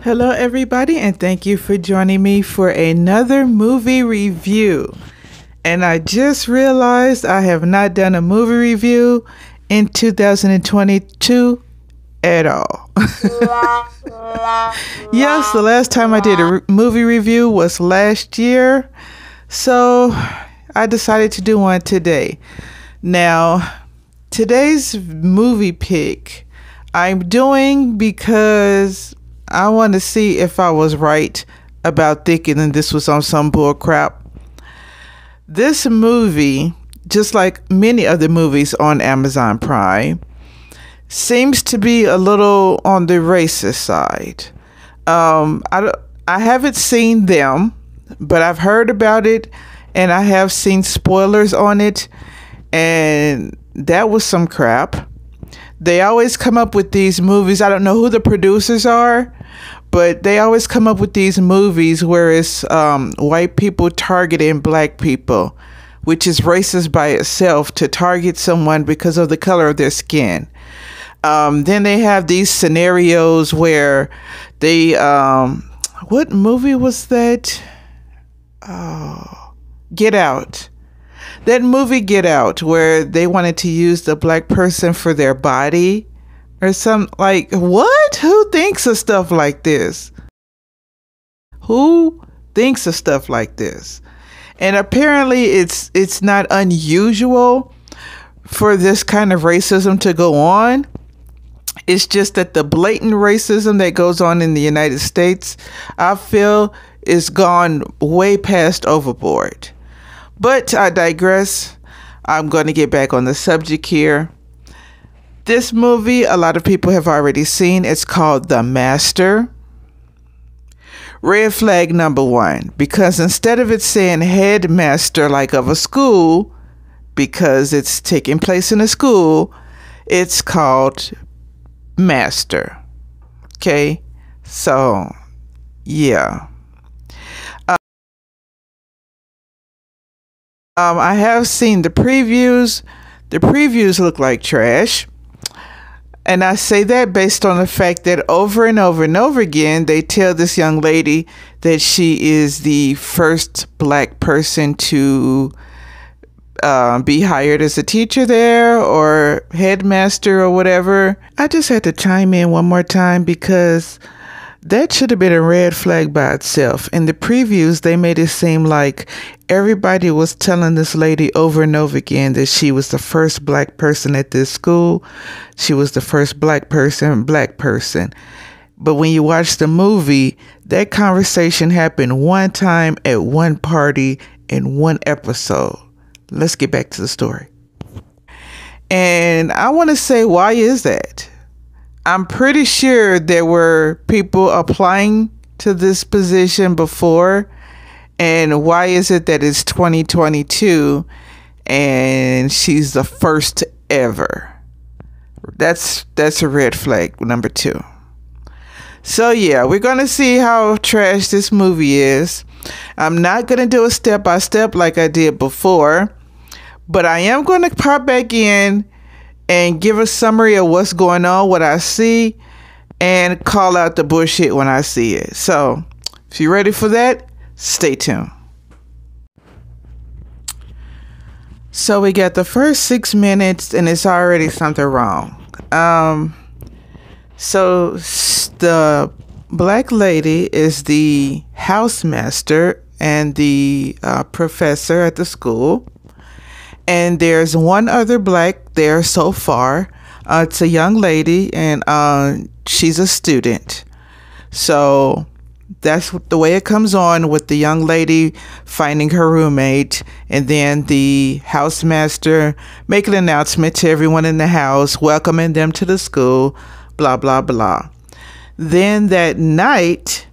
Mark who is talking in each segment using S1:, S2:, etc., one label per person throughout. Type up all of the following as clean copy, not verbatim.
S1: Hello, everybody, and thank you for joining me for another movie review. And I just realized I have not done a movie review in 2022 at all. Yes, the last time I did a movie review was last year, so I decided to do one today. Now, today's movie pick I'm doing because I want to see if I was right about thinking that this was on some bull crap. This movie, just like many other movies on Amazon Prime, seems to be a little on the racist side. I haven't seen them, but I've heard about it, and I have seen spoilers on it, and that was some crap. They always come up with these movies. I don't know who the producers are, but they always come up with these movies where it's white people targeting black people, which is racist by itself to target someone because of the color of their skin. Then they have these scenarios where they, what movie was that? Oh, Get Out. That movie Get Out, where they wanted to use the black person for their body or something. Like, what? Who thinks of stuff like this? Who thinks of stuff like this? And apparently it's not unusual for this kind of racism to go on. It's just that the blatant racism that goes on in the United States, I feel, is gone way past overboard. But I digress. I'm going to get back on the subject here. This movie, a lot of people have already seen. It's called The Master. Red flag number one, because instead of it saying headmaster like of a school, because it's taking place in a school, it's called Master. Okay? So, yeah. I have seen the previews. The previews look like trash. And I say that based on the fact that over and over and over again, they tell this young lady that she is the first black person to be hired as a teacher there or headmaster or whatever. I just had to chime in one more time because that should have been a red flag by itself. In the previews, they made it seem like everybody was telling this lady over and over again that she was the first black person at this school. She was the first black person. But when you watch the movie, that conversation happened one time at one party in one episode. Let's get back to the story. And I want to say, why is that? I'm pretty sure there were people applying to this position before. And why is it that it's 2022 and she's the first ever? That's a red flag number two. So yeah, we're going to see how trash this movie is. I'm not going to do a step by step like I did before, but I am going to pop back in and give a summary of what's going on, what I see, and call out the bullshit when I see it. So, if you're ready for that, stay tuned. So, we got the first 6 minutes, and it's already something wrong. So, the black lady is the housemaster and the professor at the school. And there's one other black there so far. It's a young lady, and she's a student. So that's the way it comes on, with the young lady finding her roommate, and then the housemaster making an announcement to everyone in the house, welcoming them to the school, blah, blah, blah. Then that night,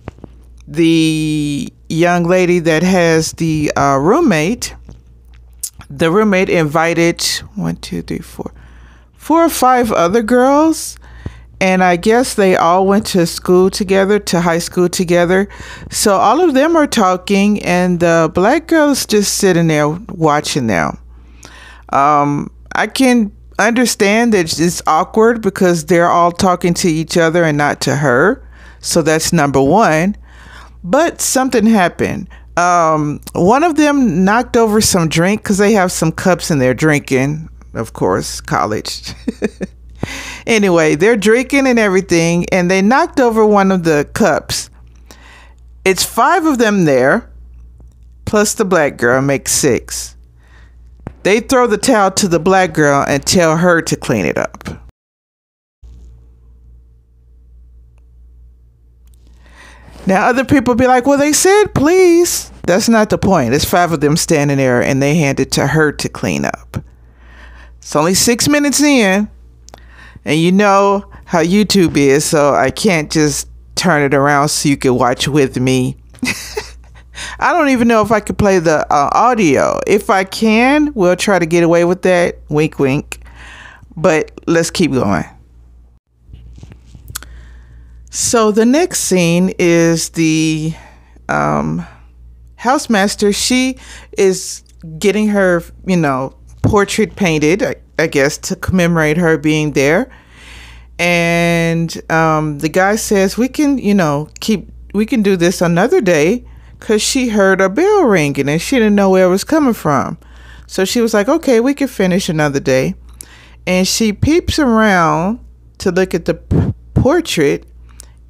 S1: the young lady that has the roommate invited 4 or 5 other girls, and I guess they all went to school together, to high school together. So all of them are talking, and the black girl is just sitting there watching them. I can understand that it's awkward because they're all talking to each other and not to her. So that's number one. But something happened. One of them knocked over some drink because they have some cups in there drinking, of course, college. Anyway, they're drinking and everything, and they knocked over one of the cups. It's 5 of them there, plus the black girl makes 6. They throw the towel to the black girl and tell her to clean it up. Now, other people be like, well, they said please. That's not the point. It's 5 of them standing there, and they hand it to her to clean up. It's only 6 minutes in, and you know how YouTube is, so I can't just turn it around so you can watch with me. I don't even know if I could play the audio. If I can, we'll try to get away with that. Wink, wink. But let's keep going. So the next scene is the housemaster. She is getting her, portrait painted, I guess, to commemorate her being there. And the guy says, we can do this another day, because she heard a bell ringing and she didn't know where it was coming from. So she was like, okay, we can finish another day. And she peeps around to look at the portrait,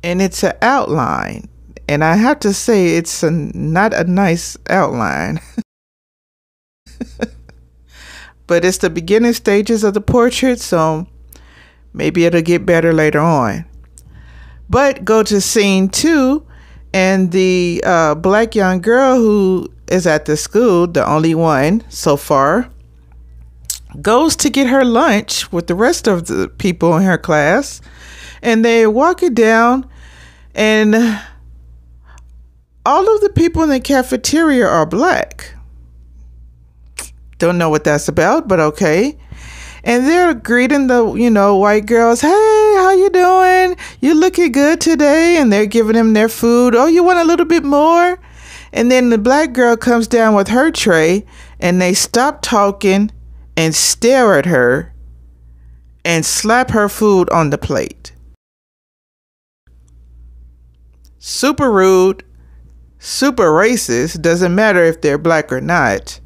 S1: and it's an outline. And I have to say, it's not a nice outline. But it's the beginning stages of the portrait, so maybe it'll get better later on. But go to scene 2, and the black young girl who is at the school, the only one so far, goes to get her lunch with the rest of the people in her class. And they walk it down, and all of the people in the cafeteria are black. Don't know what that's about, but okay. And they're greeting the, white girls. Hey, how you doing? You looking good today? And they're giving them their food. Oh, you want a little bit more? And then the black girl comes down with her tray, and they stop talking and stare at her and slap her food on the plate. Super rude, super racist. Doesn't matter if they're black or not.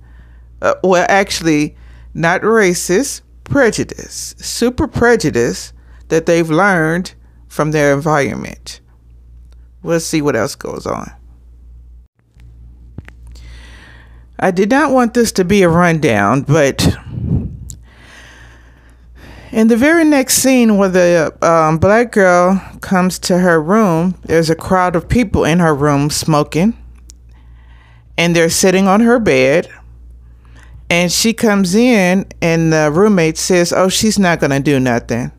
S1: Well, actually, not racist. Prejudice, super prejudice that they've learned from their environment. We'll see what else goes on. I did not want this to be a rundown, but in the very next scene where the black girl comes to her room, there's a crowd of people in her room smoking, and they're sitting on her bed. And she comes in, and the roommate says, oh, she's not going to do nothing.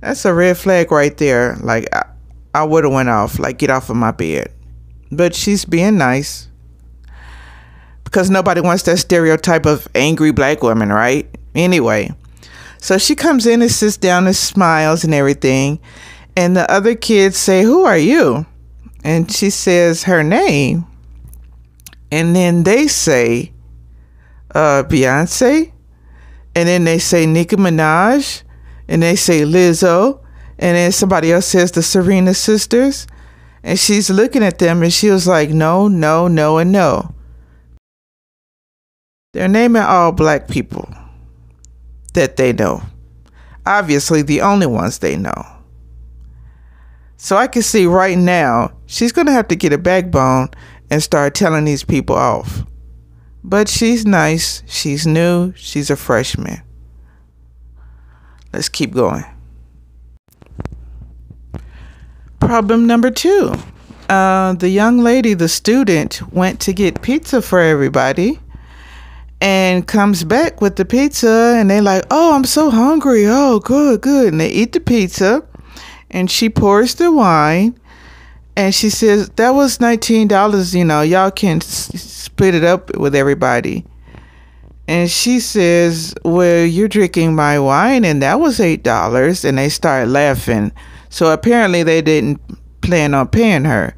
S1: That's a red flag right there. Like, I would have went off, like, get off of my bed. But she's being nice. Because nobody wants that stereotype of angry black woman, right? Anyway, so she comes in and sits down and smiles and everything. And the other kids say, who are you? And she says her name. And then they say, Beyonce, and then they say Nicki Minaj, and they say Lizzo, and then somebody else says the Serena sisters, and she's looking at them, and she was like, no, no, no, and no. They're naming all black people that they know. Obviously, the only ones they know. So I can see right now, she's going to have to get a backbone and start telling these people off. But she's nice, she's new, she's a freshman. Let's keep going. Problem number 2. The young lady, the student, went to get pizza for everybody and comes back with the pizza, and they're like, oh, I'm so hungry. Oh, good, good. And they eat the pizza, and she pours the wine, and she says, that was $19, y'all can split it up with everybody. And she says, well, you're drinking my wine, and that was $8. And they start laughing. So apparently they didn't plan on paying her,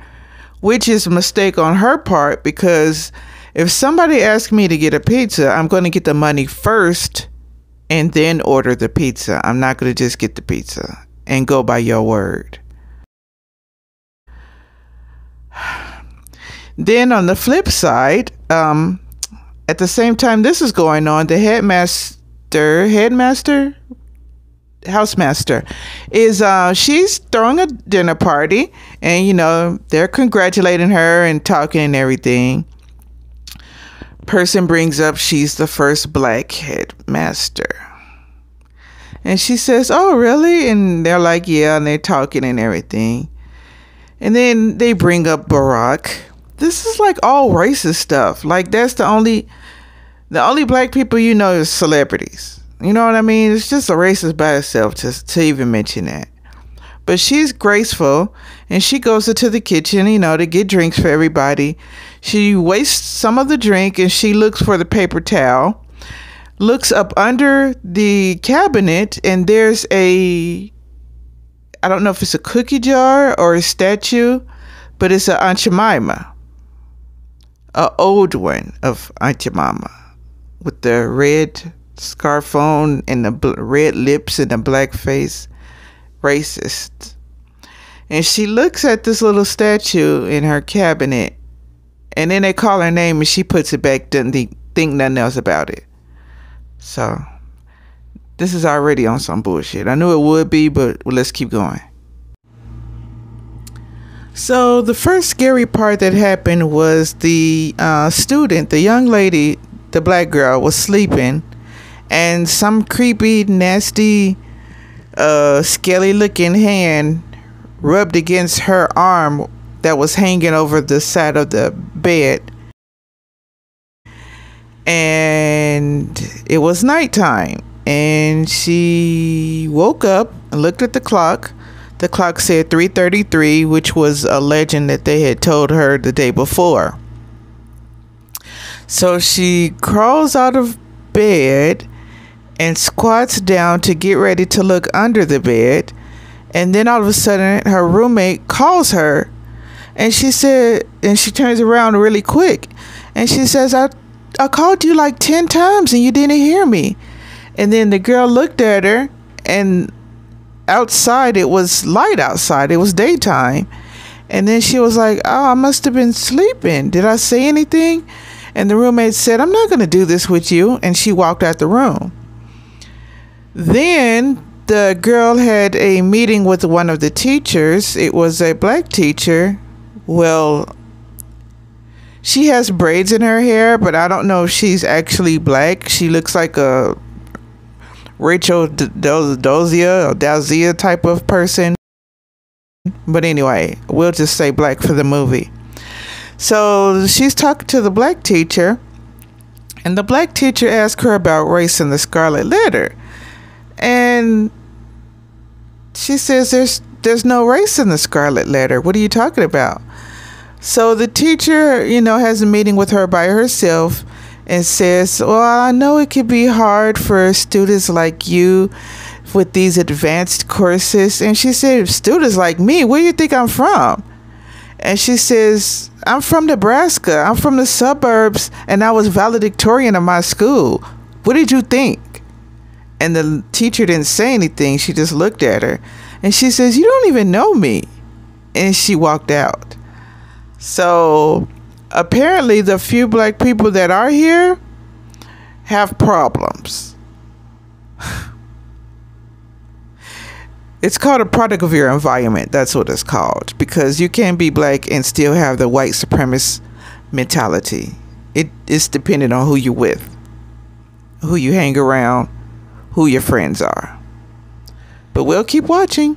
S1: which is a mistake on her part, because if somebody asks me to get a pizza, I'm going to get the money first and then order the pizza. I'm not going to just get the pizza and go by your word. Then on the flip side, at the same time this is going on, the housemaster is she's throwing a dinner party, and they're congratulating her and talking and everything. Person brings up she's the first black headmaster, and she says, "Oh, really?" And they're like, "Yeah," and they're talking and everything. And then they bring up Barack. This is like all racist stuff. Like, that's the only black people is celebrities. You know what I mean? It's just a racist by itself to even mention that. But she's graceful, and she goes into the kitchen, to get drinks for everybody. She wastes some of the drink, and she looks for the paper towel, looks up under the cabinet, and there's I don't know if it's a cookie jar or a statue, but it's an Aunt Jemima. An old one of Aunt Jemima with the red scarf on and the red lips and the black face. Racist. And she looks at this little statue in her cabinet, and then they call her name and she puts it back, doesn't think nothing else about it. So this is already on some bullshit. I knew it would be, but let's keep going. So the first scary part that happened was the student, the young lady, the black girl, was sleeping, and some creepy, nasty, scaly looking hand rubbed against her arm that was hanging over the side of the bed. And it was nighttime, and she woke up and looked at the clock. The clock said 3:33, which was a legend that they had told her the day before. So she crawls out of bed and squats down to get ready to look under the bed. And then all of a sudden her roommate calls her, and she turns around really quick, and she says, I called you like 10 times and you didn't hear me. And then the girl looked at her, and outside it was light outside. It was daytime. And then she was like, "Oh, I must have been sleeping. Did I say anything?" And the roommate said, "I'm not going to do this with you." And she walked out the room. Then the girl had a meeting with one of the teachers. It was a black teacher. Well, she has braids in her hair, but I don't know if she's actually black. She looks like a Rachel Dolezal type of person. But anyway, we'll just say black for the movie. So she's talking to the black teacher, and the black teacher asked her about race in the Scarlet Letter. And she says, there's no race in the Scarlet Letter. What are you talking about? So the teacher, has a meeting with her by herself and says, "Well, I know it could be hard for students like you with these advanced courses." And she said, "Students like me? Where do you think I'm from?" And she says, "I'm from Nebraska. I'm from the suburbs, and I was valedictorian of my school. What did you think?" And the teacher didn't say anything. She just looked at her, and she says, "You don't even know me." And she walked out. So apparently the few black people that are here have problems. It's called a product of your environment. That's what it's called. Because you can be black and still have the white supremacist mentality. It's dependent on who you're with, who you hang around, who your friends are. But we'll keep watching.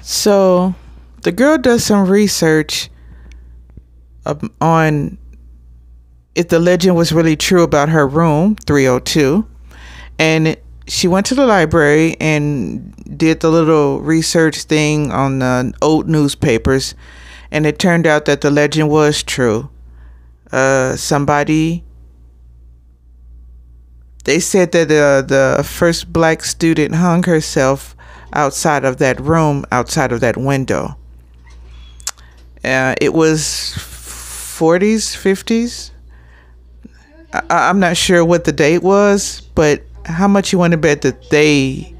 S1: So the girl does some research on if the legend was really true about her room 302. And she went to the library and did the little research thing on the old newspapers. And it turned out that the legend was true. They said that the first black student hung herself outside of that room, outside of that window. It was 40s, 50s. I'm not sure what the date was, but how much you want to bet that they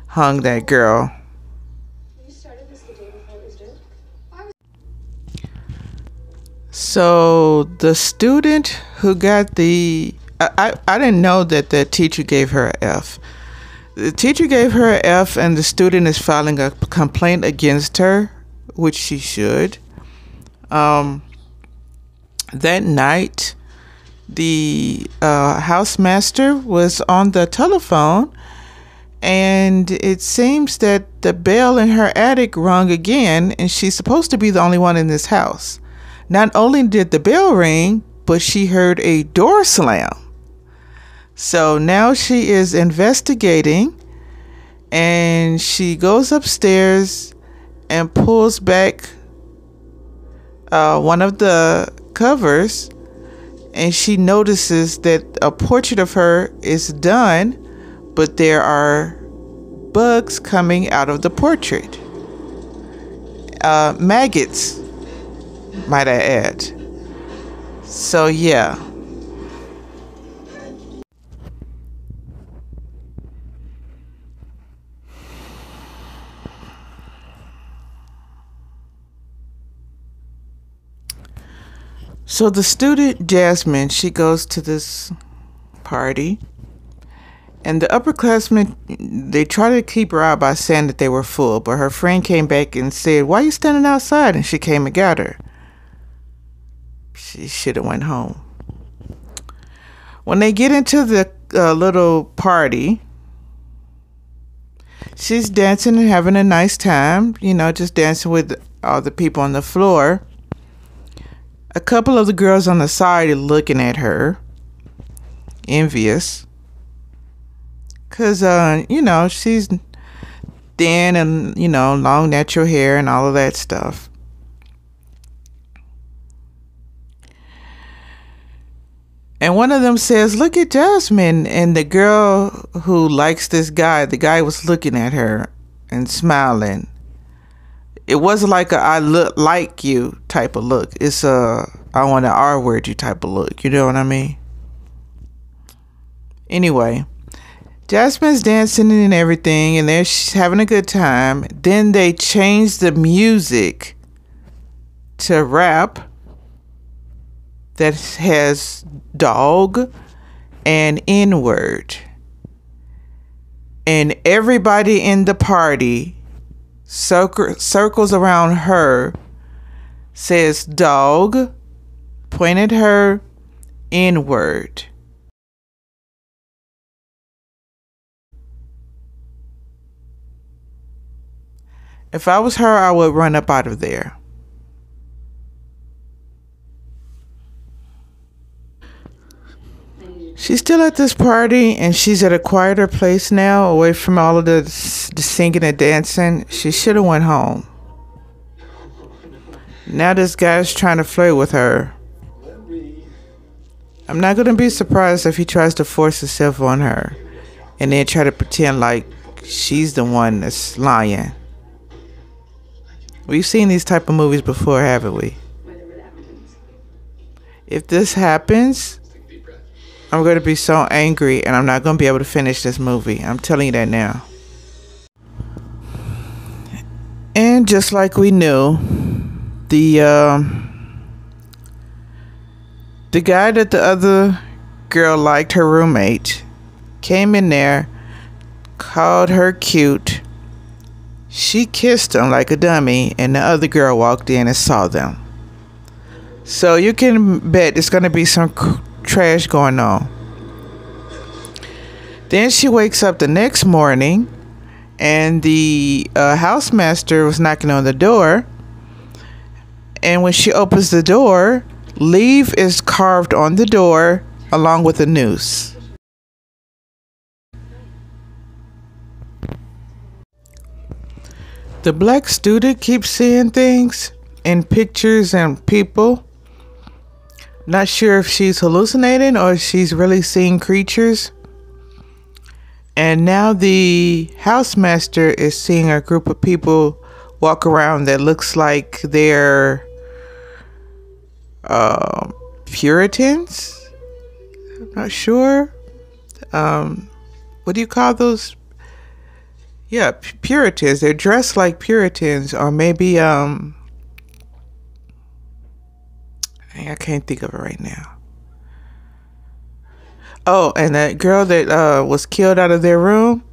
S1: hung that girl?
S2: You started this the day before it was due?
S1: So the student who got I didn't know that the teacher gave her an F. The teacher gave her an F, and the student is filing a complaint against her, which she should. That night, the housemaster was on the telephone, and it seems that the bell in her attic rung again, and she's supposed to be the only one in this house. Not only did the bell ring, but she heard a door slam. So now she is investigating, and she goes upstairs and pulls back one of the covers, and she notices that a portrait of her is done, but there are bugs coming out of the portrait. Maggots, might I add. So yeah. So the student Jasmine, she goes to this party, and the upperclassmen, they try to keep her out by saying that they were full, but her friend came back and said, "Why are you standing outside?" And she came and got her. She should have went home. When they get into the little party, she's dancing and having a nice time, just dancing with all the people on the floor. A couple of the girls on the side are looking at her, envious. Because, she's thin and, long natural hair and all of that stuff. And one of them says, "Look at Jasmine." And the girl who likes this guy, the guy was looking at her and smiling. It wasn't like a "I look like you" type of look. It's a "I want to R-word you" type of look. You know what I mean? Anyway, Jasmine's dancing and everything, and they're having a good time. Then they change the music to rap that has dog and N-word. And everybody in the party circles around her, says dog, point at her, N-word. If I was her, I would run up out of there. She's still at this party, and she's at a quieter place now, away from all of the singing and dancing. She should have went home. Now this guy's trying to flirt with her. I'm not going to be surprised if he tries to force himself on her and then try to pretend like she's the one that's lying. We've seen these type of movies before, haven't we? If this happens, I'm going to be so angry, and I'm not going to be able to finish this movie. I'm telling you that now. And just like we knew, the guy that the other girl liked, her roommate, came in there, called her cute. She kissed him like a dummy, and the other girl walked in and saw them. So you can bet there's going to be some trash going on. Then she wakes up the next morning, and the housemaster was knocking on the door. And when she opens the door, "Leave" is carved on the door along with a noose. The black student keeps seeing things in pictures and people. Not sure if she's hallucinating or if she's really seeing creatures. And now the housemaster is seeing a group of people walk around that looks like they're Puritans. I'm not sure. What do you call those? Yeah, Puritans. They're dressed like Puritans, or maybe I I can't think of it right now. Oh, and that girl that was killed out of their room,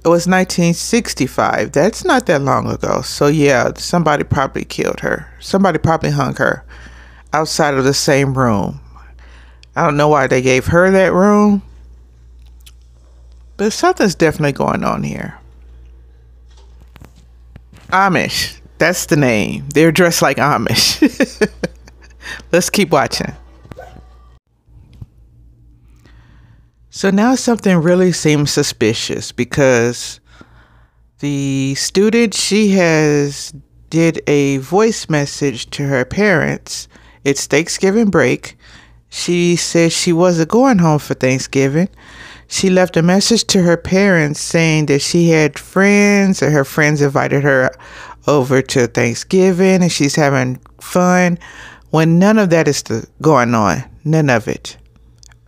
S1: it was 1965. That's not that long ago. So yeah, somebody probably killed her. Somebody probably hung her outside of the same room. I don't know why they gave her that room, but something's definitely going on here. Amish. That's the name. They're dressed like Amish. Let's keep watching. So now something really seems suspicious because the student, she has did a voice message to her parents. It's Thanksgiving break. She said she wasn't going home for Thanksgiving. She left a message to her parents saying that she had friends, or her friends invited her over to Thanksgiving and she's having fun, when none of that is going on. None of it.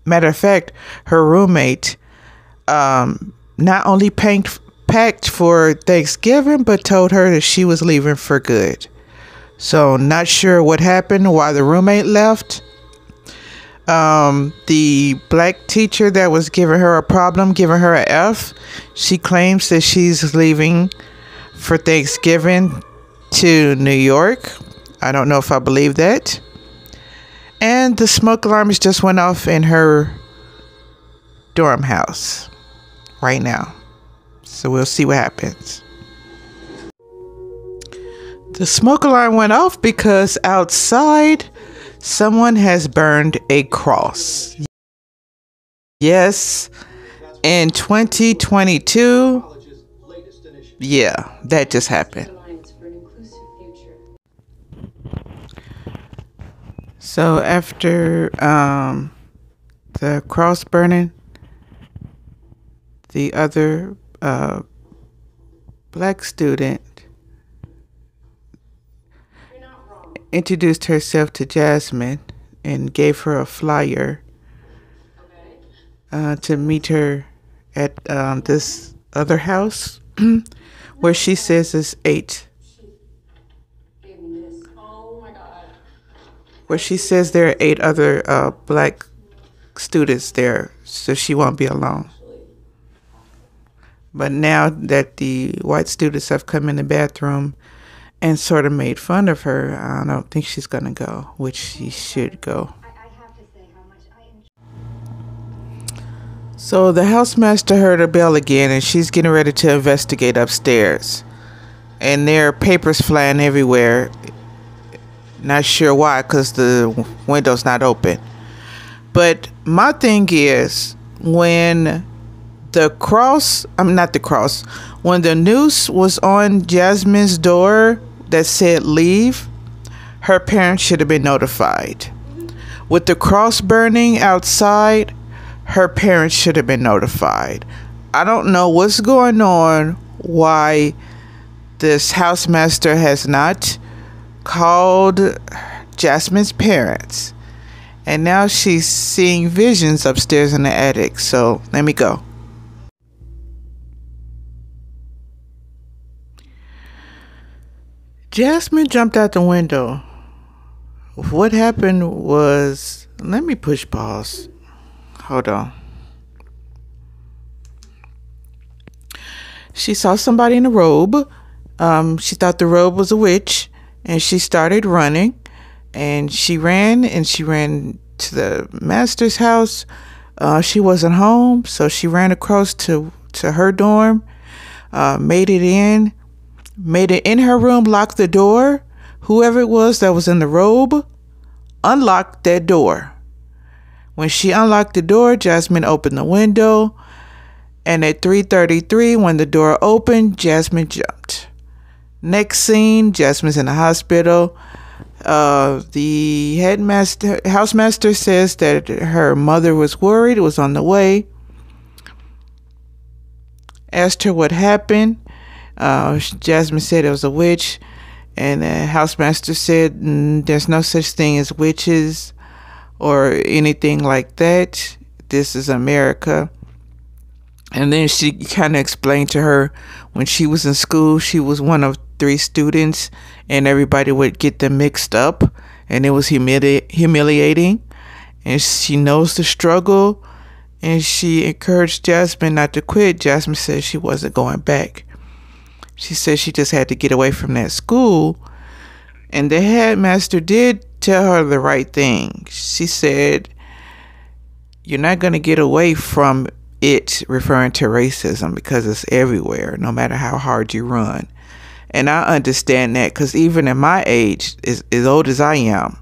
S1: Matter of fact, her roommate not only packed for Thanksgiving, but told her that she was leaving for good. So not sure what happened, why the roommate left. The black teacher that was giving her a problem, giving her an F, she claims that she's leaving for Thanksgiving to New York. I don't know if I believe that. And the smoke alarms just went off in her dorm house right now. So we'll see what happens. The smoke alarm went off because outside someone has burned a cross. Yes, in 2022. Yeah, that just happened. So after the cross burning, the other black student introduced herself to Jasmine and gave her a flyer to meet her at this other house where she says is 8. Where she says there are 8 other black students there, so she won't be alone. But now that the white students have come in the bathroom and sort of made fun of her, I don't think she's gonna go, which she should go. So the housemaster heard her bell again, and she's getting ready to investigate upstairs. And there are papers flying everywhere. Not sure why, because the window's not open. But my thing is, when when the noose was on Jasmine's door that said leave, her parents should have been notified. With the cross burning outside, her parents should have been notified. I don't know what's going on, why this housemaster has not called Jasmine's parents. And now she's seeing visions upstairs in the attic. So let me go. Jasmine jumped out the window. What happened was, let me push pause. Hold on. She saw somebody in a robe. She thought the robe was a witch, and she started running. And she ran to the master's house. She wasn't home, so she ran across to her dorm, made it in her room, locked the door. Whoever it was that was in the robe unlocked that door. When she unlocked the door, Jasmine opened the window, and at 3:33, when the door opened, Jasmine jumped. Next scene, Jasmine's in the hospital. The housemaster says that her mother was worried, was on the way. Asked her what happened. Jasmine said it was a witch, and the housemaster said there's no such thing as witches or anything like that. This is America. And then she kind of explained to her, when she was in school, she was one of 3 students, and everybody would get them mixed up. and it was humiliating. And she knows the struggle, and she encouraged Jasmine not to quit. Jasmine said she wasn't going back. She said she just had to get away from that school. And the headmaster did tell her the right thing. She said, you're not going to get away from it, referring to racism, because it's everywhere, no matter how hard you run. And I understand that, because even at my age, as old as I am,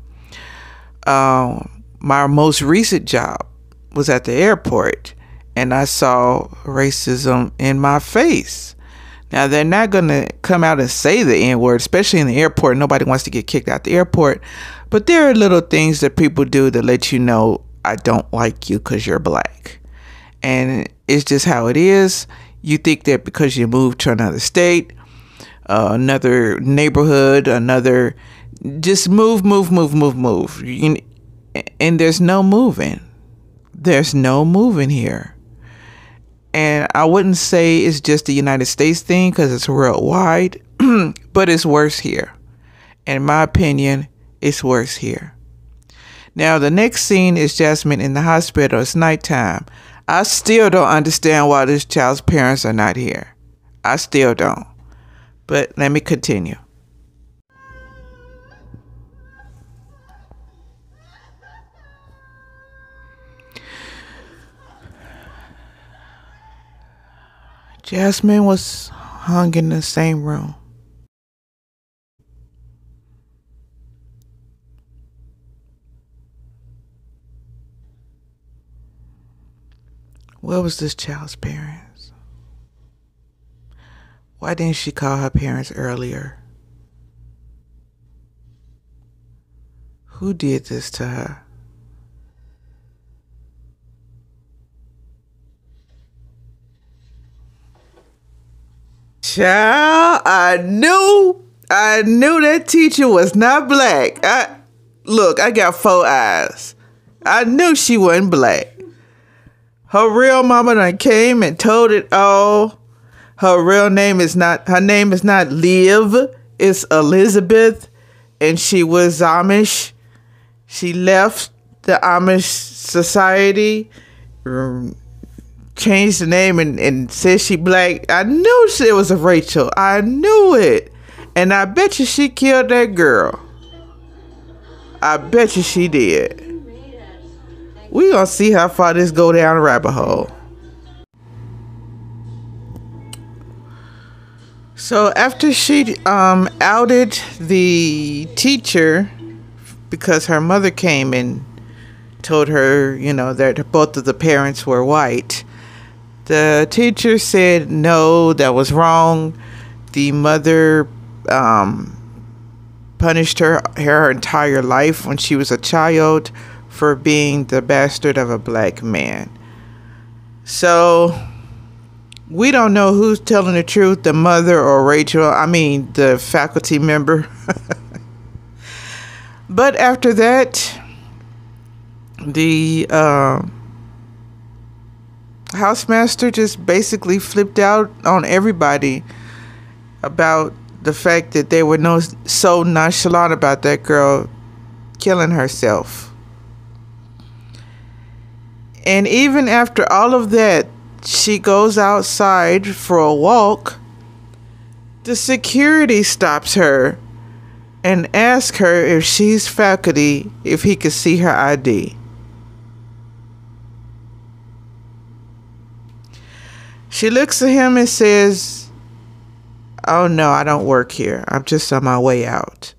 S1: my most recent job was at the airport, and I saw racism in my face. Now, they're not going to come out and say the N-word, especially in the airport. Nobody wants to get kicked out the airport. But there are little things that people do that let you know, I don't like you because you're black. And it's just how it is. You think that because you moved to another state, another neighborhood, just move. And there's no moving. There's no moving here. And I wouldn't say it's just a United States thing, because it's worldwide, but it's worse here. In my opinion, it's worse here. Now, the next scene is Jasmine in the hospital. It's nighttime. I still don't understand why this child's parents are not here. I still don't. But let me continue. Jasmine was hung in the same room. Where was this child's parents? Why didn't she call her parents earlier? Who did this to her? Child, I knew that teacher was not black. I got 4 eyes. I knew she wasn't black. Her real mama done came and told it all. Her name is not Liv, it's Elizabeth, and she was Amish. She left the Amish society, changed the name and said she black. I knew it was a Rachel. I knew it. And I bet you she killed that girl. I bet you she did. We gonna see how far this go down the rabbit hole. So after she outed the teacher, because her mother came and told her, that both of the parents were white, the teacher said no, that was wrong. The mother punished her entire life when she was a child for being the bastard of a black man. So we don't know who's telling the truth, the mother or Rachel. I mean, the faculty member. But after that, the housemaster just basically flipped out on everybody about the fact that they were so nonchalant about that girl killing herself. And even after all of that, she goes outside for a walk. The security stops her and asks her if she's faculty, if he could see her ID. She looks at him and says, "Oh no, I don't work here. I'm just on my way out."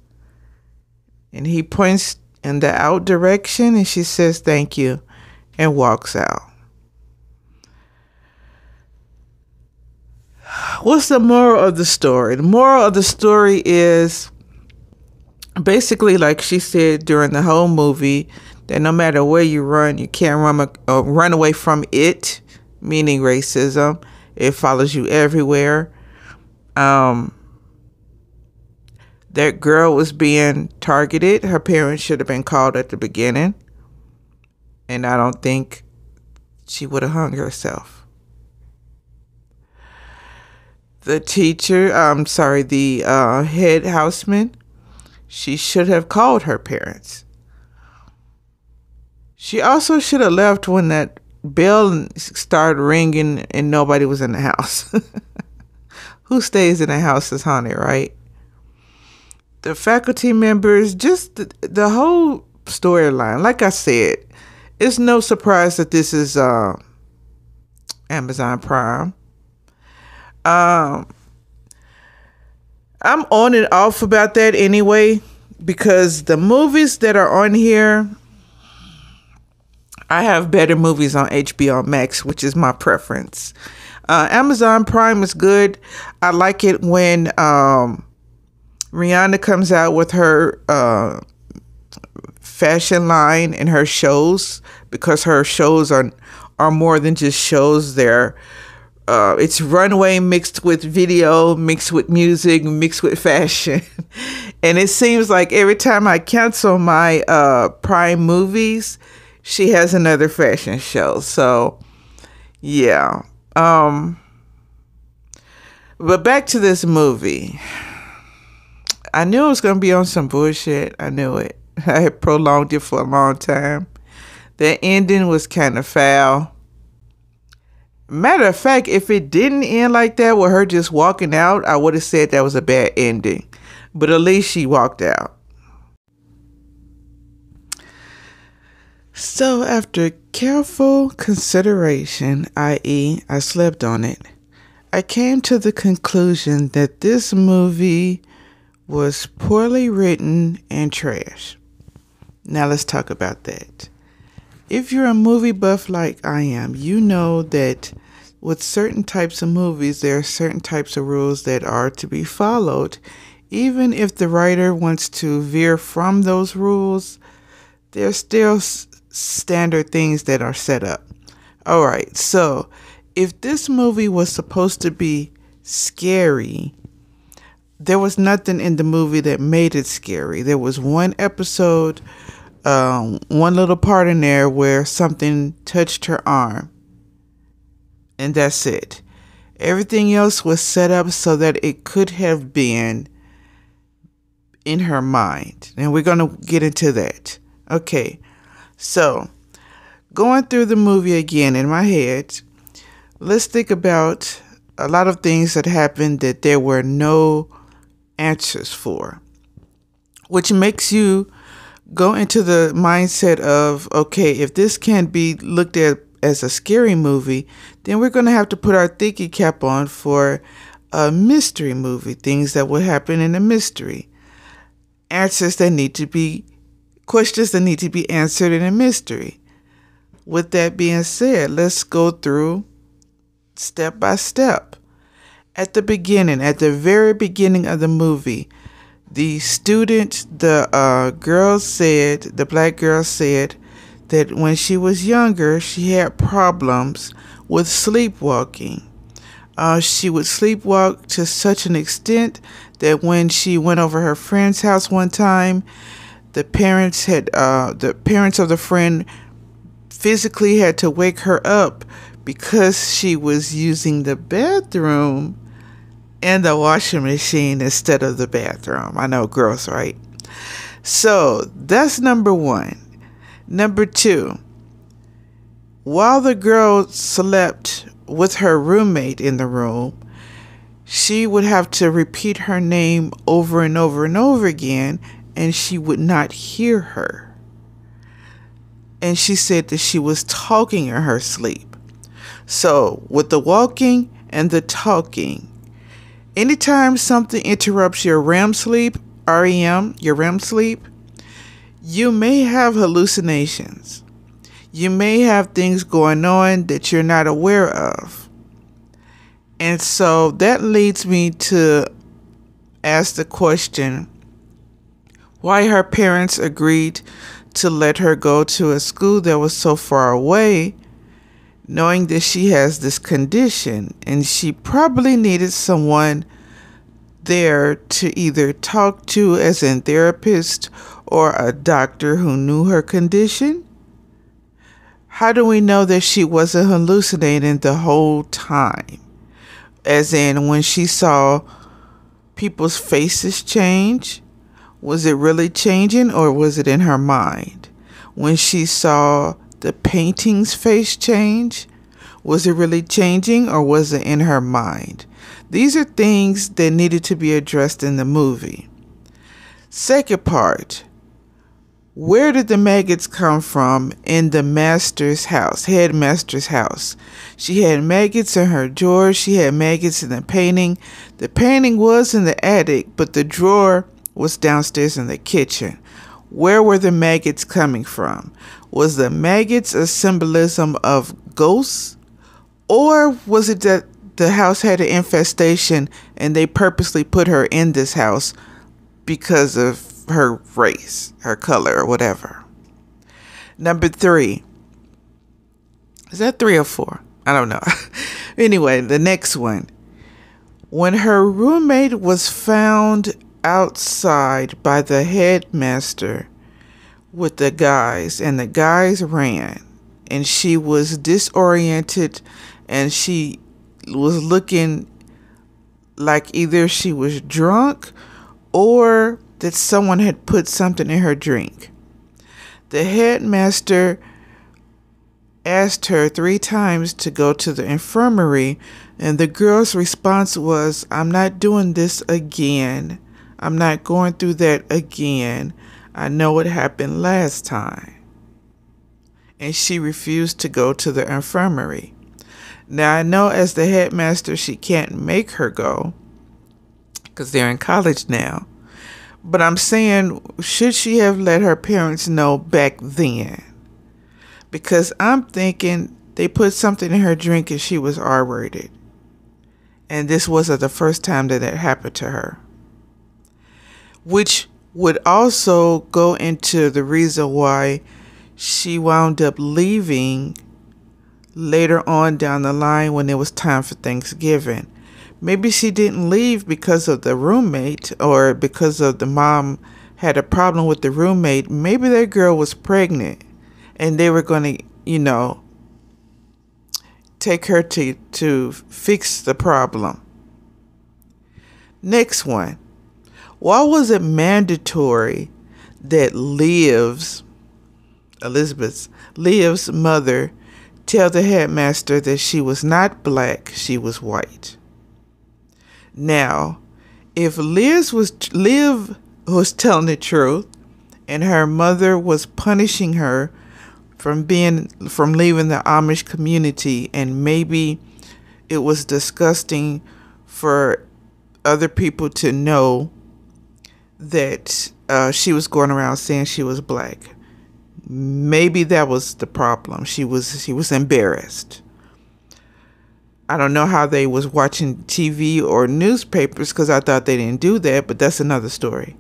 S1: And he points in the out direction, and she says, "Thank you," and walks out. What's the moral of the story? The moral of the story is basically, like she said during the whole movie, that no matter where you run, you can't run away from it, meaning racism. It follows you everywhere. That girl was being targeted. Her parents should have been called at the beginning. And I don't think she would have hung herself. The head houseman, She should have called her parents. She also should have left when that bell started ringing and nobody was in the house. Who stays in the house is haunted, right? The faculty members, just the whole storyline. Like I said, it's no surprise that this is Amazon Prime. I'm on and off about that anyway, because the movies that are on here, I have better movies on HBO Max, which is my preference. Amazon Prime is good. I like it when Rihanna comes out with her fashion line and her shows, because her shows are more than just shows. It's runway mixed with video, mixed with music, mixed with fashion. And it seems like every time I cancel my Prime movies, she has another fashion show. So, yeah. But back to this movie. I knew it was going to be on some bullshit. I knew it. I had prolonged it for a long time. The ending was kind of foul. Matter of fact, if it didn't end like that with her just walking out, I would have said that was a bad ending. But at least she walked out. So after careful consideration, i.e., I slept on it, I came to the conclusion that this movie was poorly written and trash. Now let's talk about that. If you're a movie buff like I am, you know that with certain types of movies, there are certain types of rules that are to be followed. Even if the writer wants to veer from those rules, there's still standard things that are set up. All right, so if this movie was supposed to be scary, there was nothing in the movie that made it scary. There was one episode, one little part in there where something touched her arm, and that's it. Everything else was set up so that it could have been in her mind, and we're going to get into that. Okay, so going through the movie again in my head, let's think about a lot of things that happened that there were no answers for, which makes you go into the mindset of, okay, if this can't be looked at as a scary movie, then we're going to have to put our thinking cap on for a mystery movie, things that will happen in a mystery, questions that need to be answered in a mystery. With that being said, let's go through step by step. At the very beginning of the movie, the black girl said that when she was younger, she had problems with sleepwalking. She would sleepwalk to such an extent that when she went over her friend's house one time, the parents of the friend physically had to wake her up because she was using the bathroom and the washing machine instead of the bathroom. I know, girls, right? So that's number one. Number two, while the girl slept with her roommate in the room, she would have to repeat her name over and over and over again, and she would not hear her. And she said that she was talking in her sleep. So with the walking and the talking, anytime something interrupts your REM sleep, your REM sleep, you may have hallucinations. You may have things going on that you're not aware of. And so that leads me to ask the question, why her parents agreed to let her go to a school that was so far away, knowing that she has this condition, and she probably needed someone there to either talk to as a therapist or a doctor who knew her condition. How do we know that she wasn't hallucinating the whole time? As in when she saw people's faces change, Was it really changing, or was it in her mind? When she saw the painting's face change, was it really changing, or was it in her mind? These are things that needed to be addressed in the movie. Second part, where did the maggots come from in the master's house, headmaster's house? She had maggots in her drawer. She had maggots in the painting. The painting was in the attic, but the drawer was downstairs in the kitchen. Where were the maggots coming from? Was the maggots a symbolism of ghosts? Or was it that the house had an infestation and they purposely put her in this house because of her race, her color, or whatever? Number 3. Is that 3 or 4? I don't know. Anyway, the next one. When her roommate was found outside by the headmaster with the guys, and the guys ran, and she was disoriented, and she was looking like either she was drunk or that someone had put something in her drink. The headmaster asked her 3 times to go to the infirmary, and the girl's response was, "I'm not doing this again. I'm not going through that again. I know what happened last time." And she refused to go to the infirmary. Now, I know as the headmaster, she can't make her go because they're in college now. But I'm saying, should she have let her parents know back then? Because I'm thinking they put something in her drink and she was R-rated. And this wasn't the first time that it happened to her. Which would also go into the reason why she wound up leaving later on down the line when it was time for Thanksgiving. Maybe she didn't leave because of the roommate or because of the mom had a problem with the roommate. Maybe that girl was pregnant and they were going to, take her to fix the problem. Next one. Why was it mandatory that Liv's mother tell the headmaster that she was not black, she was white? Now, if Liv was telling the truth and her mother was punishing her from leaving the Amish community, and maybe it was disgusting for other people to know that she was going around saying she was black. Maybe that was the problem. She was embarrassed. I don't know how they was watching TV or newspapers, because I thought they didn't do that, but that's another story.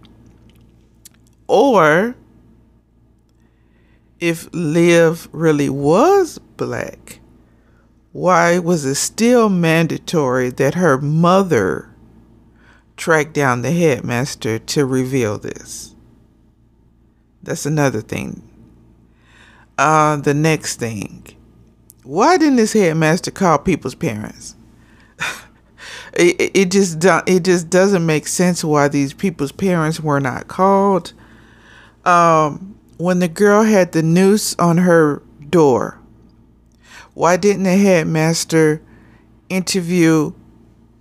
S1: Or if Liv really was black, why was it still mandatory that her mother track down the headmaster to reveal this? That's another thing. The next thing. Why didn't this headmaster call people's parents? It just doesn't make sense why these people's parents were not called. When the girl had the noose on her door, why didn't the headmaster interview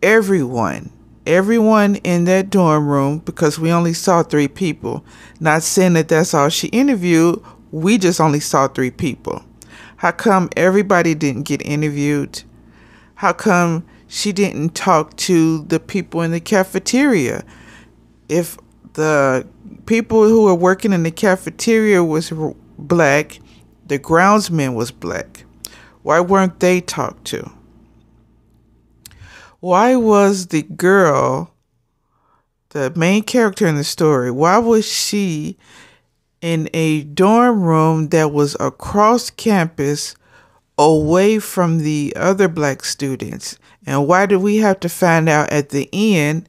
S1: everyone in that dorm room? Because we only saw 3 people. Not saying that that's all she interviewed. We just only saw 3 people. How come everybody didn't get interviewed? How come she didn't talk to the people in the cafeteria? If the people who were working in the cafeteria was black, the groundsman was black, why weren't they talked to? Why was the girl, the main character in the story, why was she in a dorm room that was across campus away from the other black students? And why did we have to find out at the end,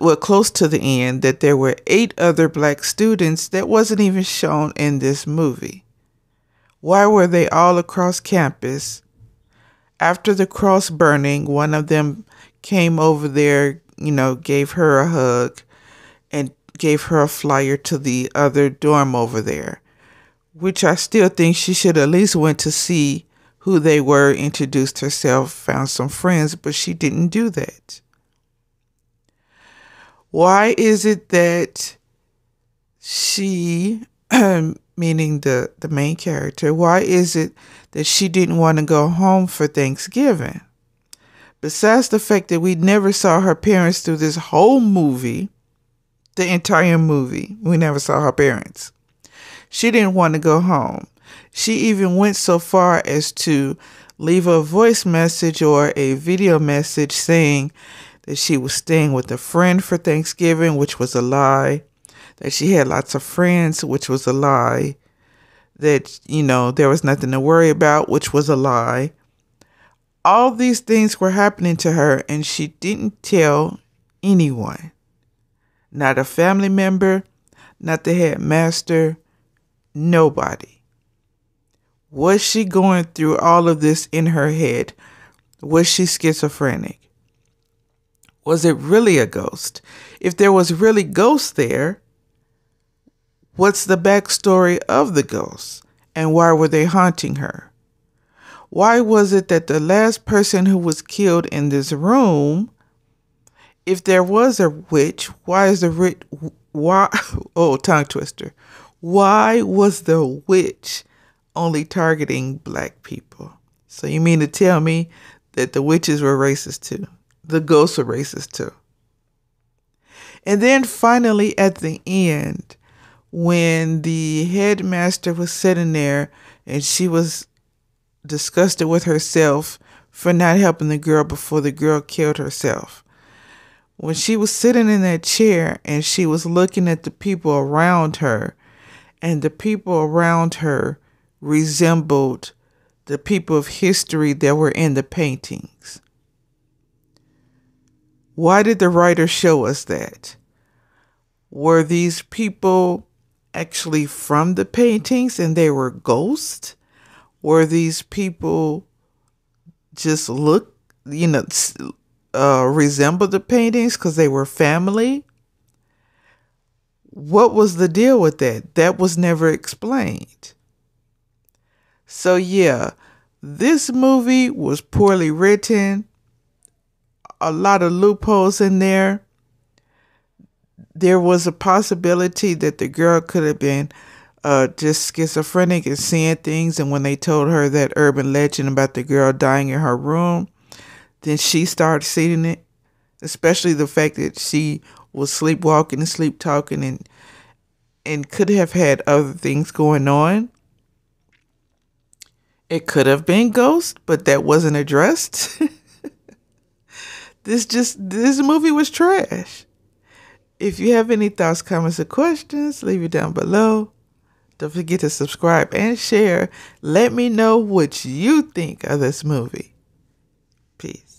S1: well, close to the end, that there were 8 other black students that wasn't even shown in this movie? Why were they all across campus? After the cross burning, one of them came over there, gave her a hug, and gave her a flyer to the other dorm over there, which I still think she should at least went to see who they were, introduced herself, found some friends, but she didn't do that. Why is it that she, meaning the main character, why is it that she didn't want to go home for Thanksgiving? Besides the fact that we never saw her parents through this whole movie, the entire movie, we never saw her parents. She didn't want to go home. She even went so far as to leave a voice message or a video message saying that she was staying with a friend for Thanksgiving, which was a lie, that she had lots of friends, which was a lie, that, there was nothing to worry about, which was a lie. All these things were happening to her, and she didn't tell anyone. Not a family member, not the headmaster, nobody. Was she going through all of this in her head? Was she schizophrenic? Was it really a ghost? If there was really ghosts there, what's the backstory of the ghosts? And why were they haunting her? Why was it that the last person who was killed in this room, if there was a witch, tongue twister. Why was the witch only targeting black people? So you mean to tell me that the witches were racist too? The ghosts were racist too? And then finally at the end, when the headmaster was sitting there and she was disgusted with herself for not helping the girl before the girl killed herself. When she was sitting in that chair and she was looking at the people around her, and the people around her resembled the people of history that were in the paintings. Why did the writer show us that? Were these people actually from the paintings and they were ghosts? Were these people just resemble the paintings because they were family? What was the deal with that? That was never explained. So yeah, this movie was poorly written. A lot of loopholes in there. There was a possibility that the girl could have been just schizophrenic and seeing things, and when they told her that urban legend about the girl dying in her room, then she started seeing it, especially the fact that she was sleepwalking and sleep talking and could have had other things going on. It could have been ghosts, but that wasn't addressed. This movie was trash. If you have any thoughts, comments, or questions, leave it down below. Don't forget to subscribe and share. Let me know what you think of this movie. Peace.